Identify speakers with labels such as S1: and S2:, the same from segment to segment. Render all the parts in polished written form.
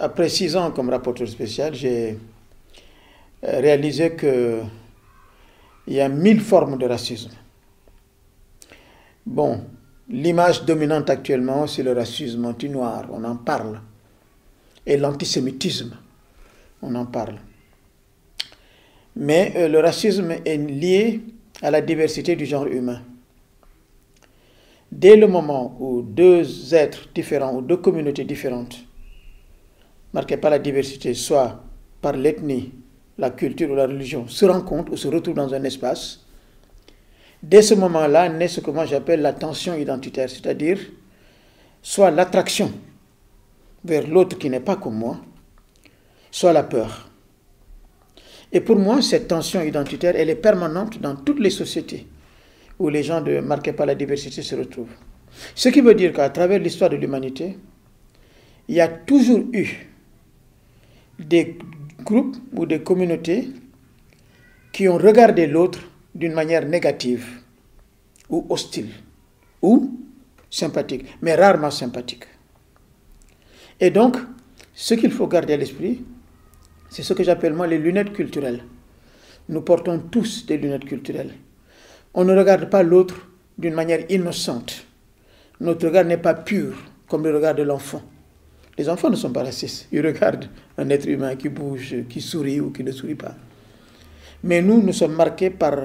S1: après 6 ans comme rapporteur spécial, j'ai réalisé qu'il y a 1000 formes de racisme. Bon, l'image dominante actuellement, c'est le racisme anti-noir, on en parle. Et l'antisémitisme, on en parle. Mais le racisme est lié à la diversité du genre humain. Dès le moment où deux êtres différents ou deux communautés différentes, marquées par la diversité, soit par l'ethnie, la culture ou la religion, se rencontrent ou se retrouvent dans un espace, dès ce moment-là naît ce que moi j'appelle la tension identitaire, c'est-à-dire soit l'attraction vers l'autre qui n'est pas comme moi, soit la peur. Et pour moi, cette tension identitaire, elle est permanente dans toutes les sociétés où les gens marqués par la diversité se retrouvent. Ce qui veut dire qu'à travers l'histoire de l'humanité, il y a toujours eu des groupes ou des communautés qui ont regardé l'autre d'une manière négative ou hostile ou sympathique, mais rarement sympathique. Et donc, ce qu'il faut garder à l'esprit, c'est ce que j'appelle moi les lunettes culturelles. Nous portons tous des lunettes culturelles. On ne regarde pas l'autre d'une manière innocente. Notre regard n'est pas pur comme le regard de l'enfant. Les enfants ne sont pas racistes. Ils regardent un être humain qui bouge, qui sourit ou qui ne sourit pas. Mais nous sommes marqués par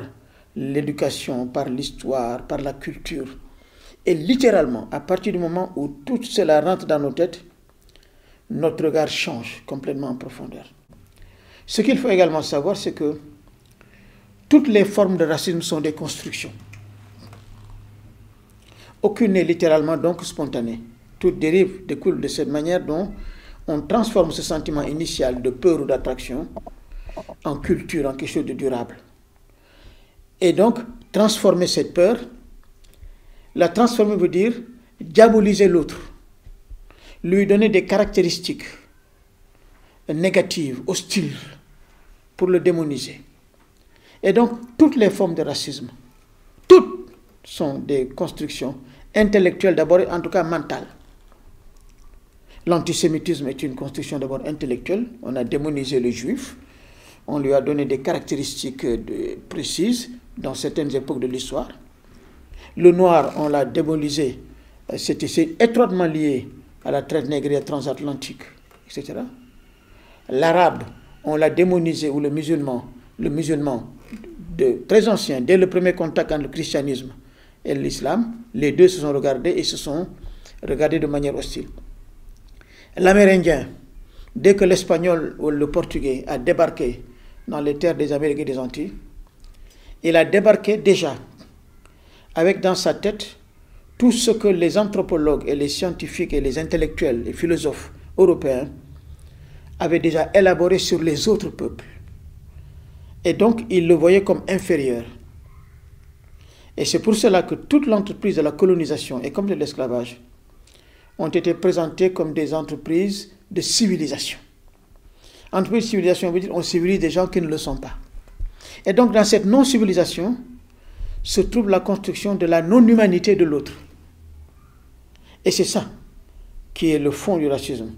S1: l'éducation, par l'histoire, par la culture. Et littéralement, à partir du moment où tout cela rentre dans nos têtes, notre regard change complètement en profondeur. Ce qu'il faut également savoir, c'est que toutes les formes de racisme sont des constructions. Aucune n'est littéralement donc spontanée. Toute dérive découle de cette manière dont on transforme ce sentiment initial de peur ou d'attraction en culture, en quelque chose de durable. Et donc, transformer cette peur, la transformer veut dire diaboliser l'autre, lui donner des caractéristiques négatives, hostiles, pour le démoniser. Et donc, toutes les formes de racisme, toutes sont des constructions intellectuelles d'abord, en tout cas mentales. L'antisémitisme est une construction d'abord intellectuelle. On a démonisé le juif, on lui a donné des caractéristiques précises dans certaines époques de l'histoire. Le noir, on l'a démonisé, c'est étroitement lié à la traite négrière transatlantique, etc. L'arabe, on l'a démonisé, ou le musulman très ancien, dès le premier contact entre le christianisme et l'islam, les deux se sont regardés et se sont regardés de manière hostile. L'amérindien, dès que l'espagnol ou le portugais a débarqué dans les terres des Amériques et des Antilles, il a débarqué déjà avec dans sa tête tout ce que les anthropologues et les scientifiques et les intellectuels, les philosophes européens avaient déjà élaboré sur les autres peuples. Et donc, ils le voyaient comme inférieur. Et c'est pour cela que toute l'entreprise de la colonisation et comme de l'esclavage ont été présentées comme des entreprises de civilisation. Entreprise de civilisation veut dire on civilise des gens qui ne le sont pas. Et donc, dans cette non-civilisation se trouve la construction de la non-humanité de l'autre. Et c'est ça qui est le fond du racisme.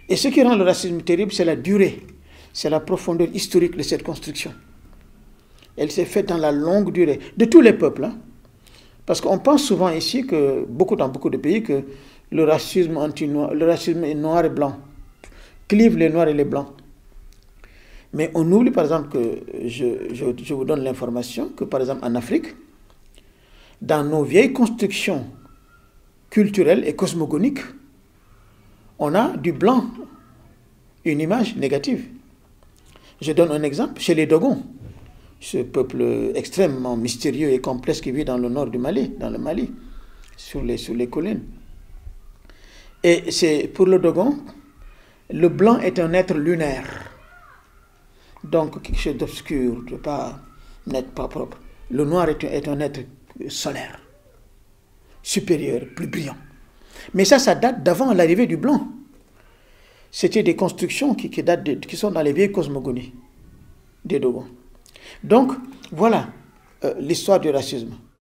S1: Et ce qui rend le racisme terrible, c'est la durée, c'est la profondeur historique de cette construction. Elle s'est faite dans la longue durée, de tous les peuples. Hein. Parce qu'on pense souvent ici, que dans beaucoup de pays, que le racisme anti-noir, le racisme est noir et blanc, clive les noirs et les blancs. Mais on oublie par exemple que, je vous donne l'information, que par exemple en Afrique, dans nos vieilles constructions culturelles et cosmogoniques, on a du blanc, une image négative. Je donne un exemple, chez les Dogons, ce peuple extrêmement mystérieux et complexe qui vit dans le nord du Mali, dans le Mali, sur les collines. Et c'est pour le Dogon, le blanc est un être lunaire. Donc quelque chose d'obscur, de pas net, pas propre. Le noir est un être solaire, supérieur, plus brillant. Mais ça date d'avant l'arrivée du blanc. C'était des constructions qui sont dans les vieilles cosmogonies des Dogons. Donc, voilà l'histoire du racisme.